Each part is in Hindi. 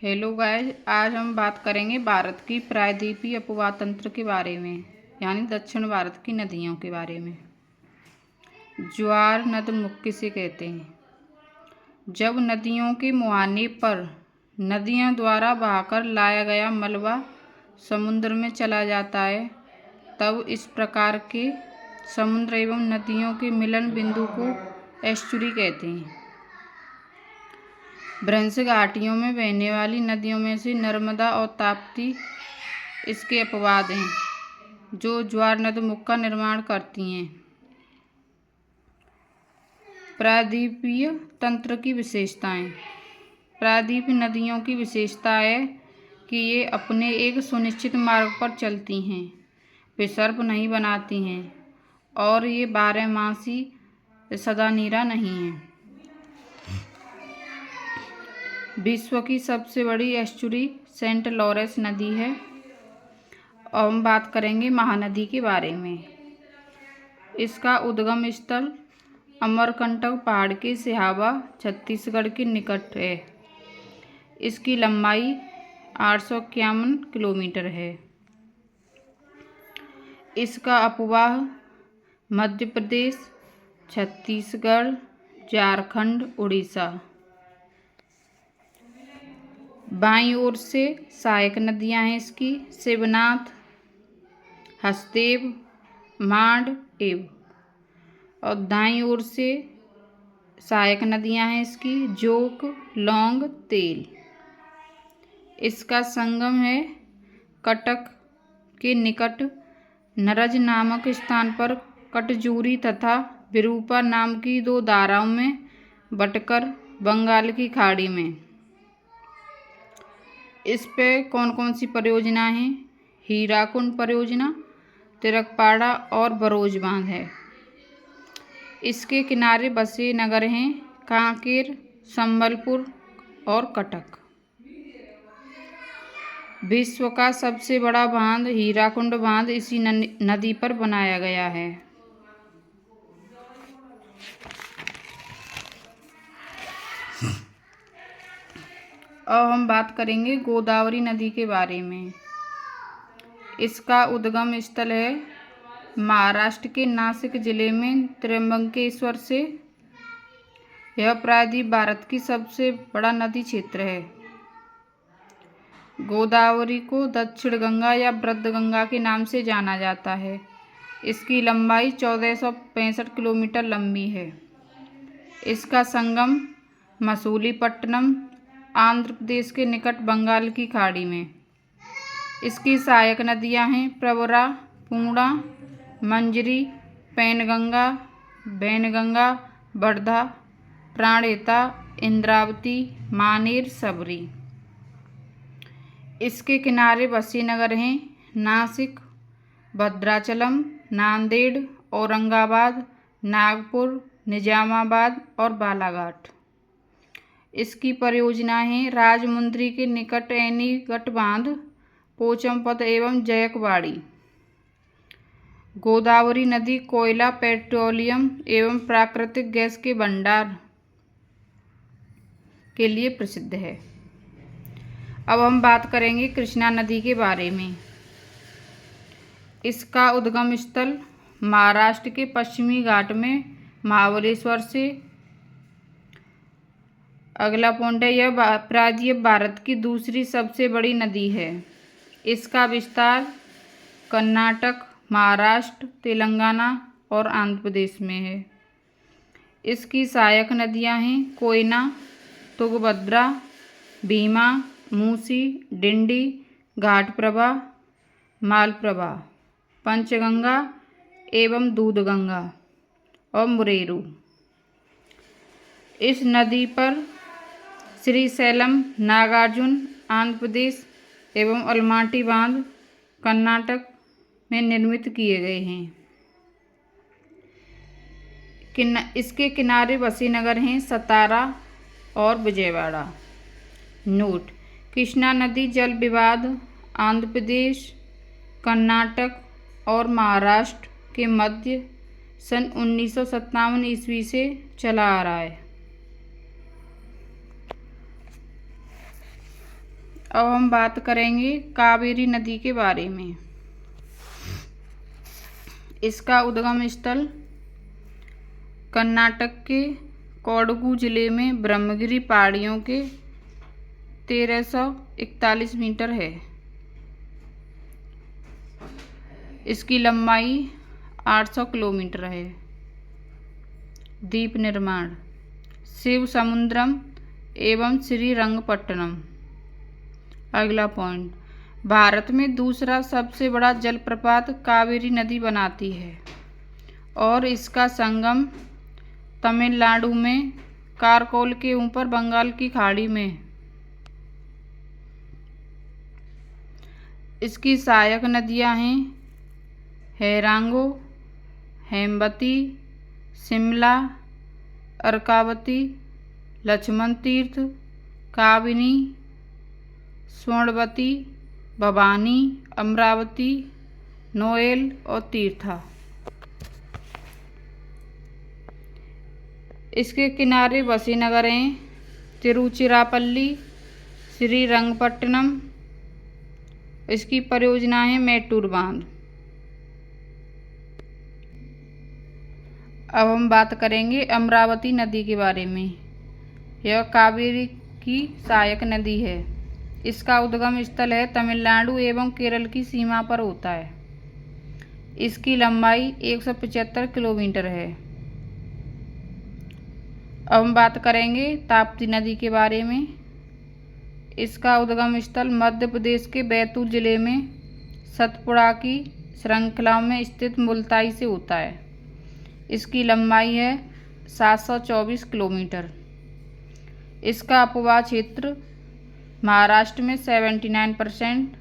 हेलो गाइस, आज हम बात करेंगे भारत की प्रायद्वीपीय उपवाद तंत्र के बारे में, यानी दक्षिण भारत की नदियों के बारे में। ज्वार नद मुख किसे कहते हैं? जब नदियों के मुहाने पर नदियों द्वारा बहाकर लाया गया मलबा समुद्र में चला जाता है, तब इस प्रकार के समुद्र एवं नदियों के मिलन बिंदु को एस्चुरी कहते हैं। भ्रंश घाटियों में बहने वाली नदियों में से नर्मदा और ताप्ती इसके अपवाद हैं, जो ज्वार नद मुख का निर्माण करती हैं। प्रायद्वीपीय तंत्र की विशेषताएं। प्रायद्वीपीय नदियों की विशेषता है कि ये अपने एक सुनिश्चित मार्ग पर चलती हैं, वे सर्प नहीं बनाती हैं और ये बारहमासी सदानीरा नहीं हैं। विश्व की सबसे बड़ी एस्चुरी सेंट लॉरेंस नदी है। और हम बात करेंगे महानदी के बारे में। इसका उद्गम स्थल अमरकंटक पहाड़ के सिहावा छत्तीसगढ़ के निकट है। इसकी लंबाई 851 किलोमीटर है। इसका अपवाह मध्य प्रदेश, छत्तीसगढ़, झारखंड, उड़ीसा। बाईं ओर से सहायक नदियां हैं इसकी शिवनाथ, हसदेव, मांड एव। और दाईं ओर से सहायक नदियां हैं इसकी जोक, लौंग, तेल। इसका संगम है कटक के निकट नरज नामक स्थान पर कटजूरी तथा विरूपा नाम की दो धाराओं में बटकर बंगाल की खाड़ी में। इस पे कौन कौन सी परियोजना है? हीराकुंड परियोजना, तिरकपाड़ा और बरोज बांध है। इसके किनारे बसे नगर हैं कांकेर, संबलपुर और कटक। विश्व का सबसे बड़ा बांध हीराकुंड बांध इसी नदी पर बनाया गया है। अब हम बात करेंगे गोदावरी नदी के बारे में। इसका उद्गम स्थल है महाराष्ट्र के नासिक जिले में त्र्यंबकेश्वर से। यह प्रायद्वीप भारत की सबसे बड़ा नदी क्षेत्र है। गोदावरी को दक्षिण गंगा या वृद्ध गंगा के नाम से जाना जाता है। इसकी लंबाई 1465 किलोमीटर लंबी है। इसका संगम मसूलीपट्टनम, आंध्र प्रदेश के निकट बंगाल की खाड़ी में। इसकी सहायक नदियां हैं प्रवरा, पूर्णा, मंजरी, पैनगंगा, वैनगंगा, वर्धा, प्राणहिता, इंद्रावती, मानेर, सबरी। इसके किनारे बसे नगर हैं नासिक, भद्राचलम, नांदेड़, औरंगाबाद, नागपुर, निजामाबाद और बालाघाट। इसकी परियोजनाएं हैं राजमुंद्री के निकट एनीकट बांध, पोचमपत एवं जयकवाड़ी। गोदावरी नदी कोयला, पेट्रोलियम एवं प्राकृतिक गैस के भंडार के लिए प्रसिद्ध है। अब हम बात करेंगे कृष्णा नदी के बारे में। इसका उद्गम स्थल महाराष्ट्र के पश्चिमी घाट में महाबलेश्वर से। अगला पॉइंट है, यह प्रायद्वीप भारत की दूसरी सबसे बड़ी नदी है। इसका विस्तार कर्नाटक, महाराष्ट्र, तेलंगाना और आंध्र प्रदेश में है। इसकी सहायक नदियां हैं कोयना, तुंगभद्रा, भीमा, मूसी, डिंडी, घाटप्रभा, मालप्रभा, पंचगंगा एवं दूधगंगा और मुरेरू। इस नदी पर श्रीशैलम, नागार्जुन आंध्र प्रदेश एवं अलमाटी बांध कर्नाटक में निर्मित किए गए हैं। इसके किनारे बसे नगर हैं सतारा और विजयवाड़ा। नोट: कृष्णा नदी जल विवाद आंध्र प्रदेश, कर्नाटक और महाराष्ट्र के मध्य सन 1957 ईस्वी से चला आ रहा है। अब हम बात करेंगे कावेरी नदी के बारे में। इसका उद्गम स्थल कर्नाटक के कोडगु जिले में ब्रह्मगिरी पहाड़ियों के 1341 मीटर है। इसकी लंबाई 800 किलोमीटर है। द्वीप निर्माण शिव समुद्रम एवं श्रीरंगपट्टनम। अगला पॉइंट, भारत में दूसरा सबसे बड़ा जलप्रपात कावेरी नदी बनाती है और इसका संगम तमिलनाडु में कारकोल के ऊपर बंगाल की खाड़ी में। इसकी सहायक नदियां हैं हैरांगो, हेमवती, शिमला, अर्कावती, लक्ष्मण तीर्थ, काबिनी, स्वर्णवती, भवानी, अमरावती, नोएल और तीर्था। इसके किनारे बसे नगर हैं तिरुचिरापल्ली, श्रीरंगपट्टनम। इसकी परियोजना है मैटूर बांध। अब हम बात करेंगे अमरावती नदी के बारे में। यह कावेरी की सहायक नदी है। इसका उद्गम स्थल है तमिलनाडु एवं केरल की सीमा पर होता है। इसकी लंबाई 175 किलोमीटर है। अब हम बात करेंगे ताप्ती नदी के बारे में। इसका उद्गम स्थल मध्य प्रदेश के बैतूल जिले में सतपुड़ा की श्रृंखला में स्थित मुल्ताई से होता है। इसकी लंबाई है 724 किलोमीटर। इसका अपवाह क्षेत्र महाराष्ट्र में 79%,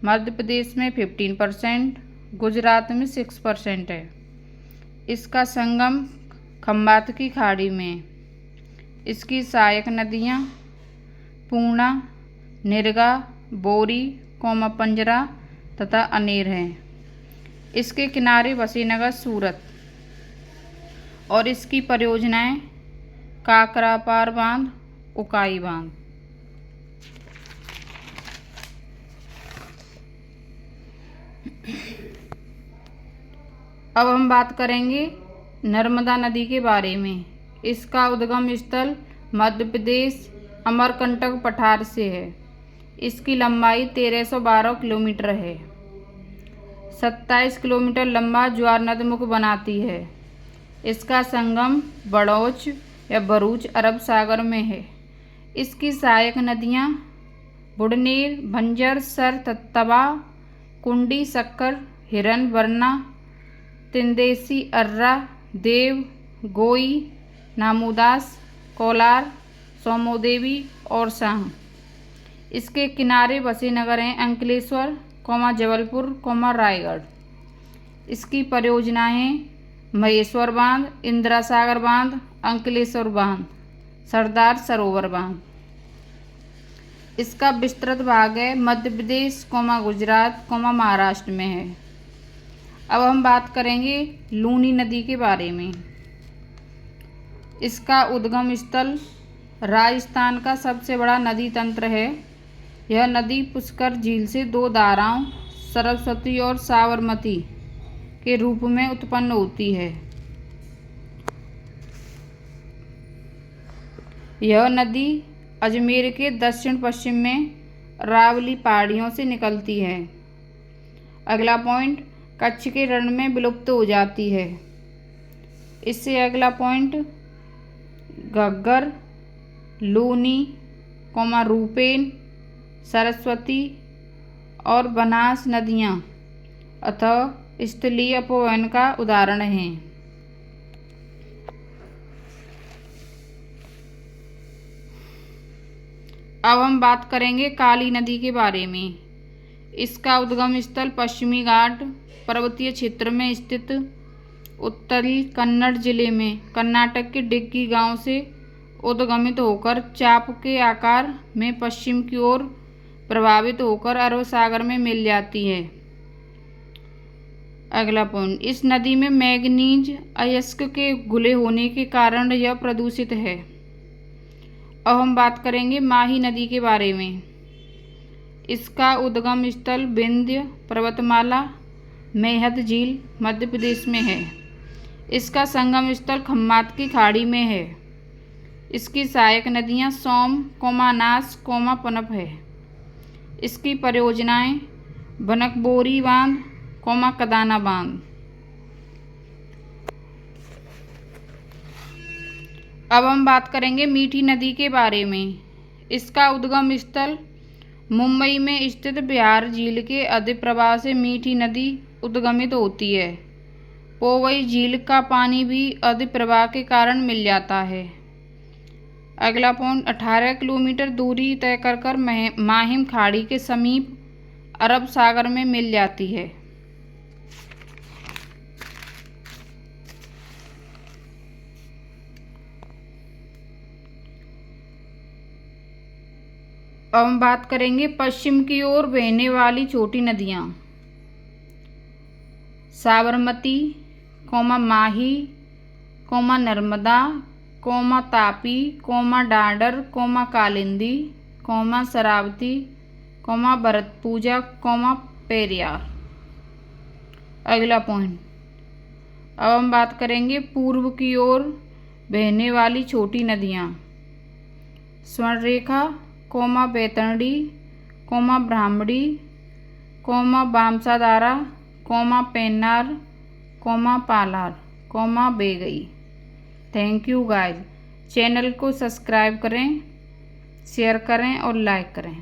मध्य प्रदेश में 15%, गुजरात में 6% है। इसका संगम खंबात की खाड़ी में। इसकी सहायक नदियां पूर्णा, निरगा, बोरी, कोमापंजरा तथा अनेर हैं। इसके किनारे बसे नगर सूरत और इसकी परियोजनाएं काकरापार बांध, उकाई बांध। अब हम बात करेंगे नर्मदा नदी के बारे में। इसका उद्गम स्थल मध्य प्रदेश अमरकंटक पठार से है। इसकी लंबाई 1312 किलोमीटर है। 27 किलोमीटर लंबा ज्वार नदमुख बनाती है। इसका संगम बड़ौच या भरूच अरब सागर में है। इसकी सहायक नदियां बुढ़नेर, भंजर, सर, तवा, कुंडी, शक्कर, हिरन, वरना, तिंदेसी, अर्रा, देव, गोई, नामुदास, कोलार, सोमोदेवी और शाह। इसके किनारे बसे नगर हैं अंकलेश्वर, जबलपुर, रायगढ़। इसकी परियोजनाएं महेश्वर बांध, इंदिरा सागर बांध, अंकलेश्वर बांध, सरदार सरोवर बांध। इसका विस्तृत भाग है मध्य प्रदेश, गुजरात, महाराष्ट्र में है। अब हम बात करेंगे लूनी नदी के बारे में। इसका उद्गम स्थल राजस्थान का सबसे बड़ा नदी तंत्र है। यह नदी पुष्कर झील से 2 धाराओं सरस्वती और साबरमती के रूप में उत्पन्न होती है। यह नदी अजमेर के दक्षिण पश्चिम में रावली पहाड़ियों से निकलती है। अगला पॉइंट, कच्छ के रण में विलुप्त हो जाती है। इससे अगला पॉइंट, घग्गर, लूनी, रूपेन, सरस्वती और बनास नदियाँ अतः स्थलीय अपवहन का उदाहरण हैं। अब हम बात करेंगे काली नदी के बारे में। इसका उद्गम स्थल पश्चिमी घाट पर्वतीय क्षेत्र में स्थित उत्तरी कन्नड़ जिले में कर्नाटक के डिग्गी गांव से उद्गमित होकर चाप के आकार में पश्चिम की ओर प्रभावित होकर अरब सागर में मिल जाती है। अगला पॉइंट, इस नदी में मैंगनीज अयस्क के घुले होने के कारण यह प्रदूषित है। अब हम बात करेंगे माही नदी के बारे में। इसका उद्गम स्थल विंध्य पर्वतमाला मेहद झील मध्य प्रदेश में है। इसका संगम स्थल खम्मात की खाड़ी में है। इसकी सहायक नदियाँ सोम, कोमानास, पनप है। इसकी परियोजनाएं बनकबोरी बांध, कदाना बांध। अब हम बात करेंगे मीठी नदी के बारे में। इसका उद्गम स्थल मुंबई में स्थित बिहार झील के अधिप्रवाह से मीठी नदी उद्गमित होती है। पोवई झील का पानी भी अधिप्रवाह के कारण मिल जाता है। अगला पॉइंट, 18 किलोमीटर दूरी तय कर माहिम खाड़ी के समीप अरब सागर में मिल जाती है। अब हम बात करेंगे पश्चिम की ओर बहने वाली छोटी नदियाँ। साबरमती, माही, नर्मदा, तापी, डाडर, कालिंदी, शरावती, भरतपूजा, पेरियार। अगला पॉइंट, अब हम बात करेंगे पूर्व की ओर बहने वाली छोटी नदियाँ। Subarnarekha, Baitarani, Brahmani, Vamsadhara, Pennar, Palar, Vaigai. Thank you guys. Channel को सब्सक्राइब करें, शेयर करें और लाइक करें।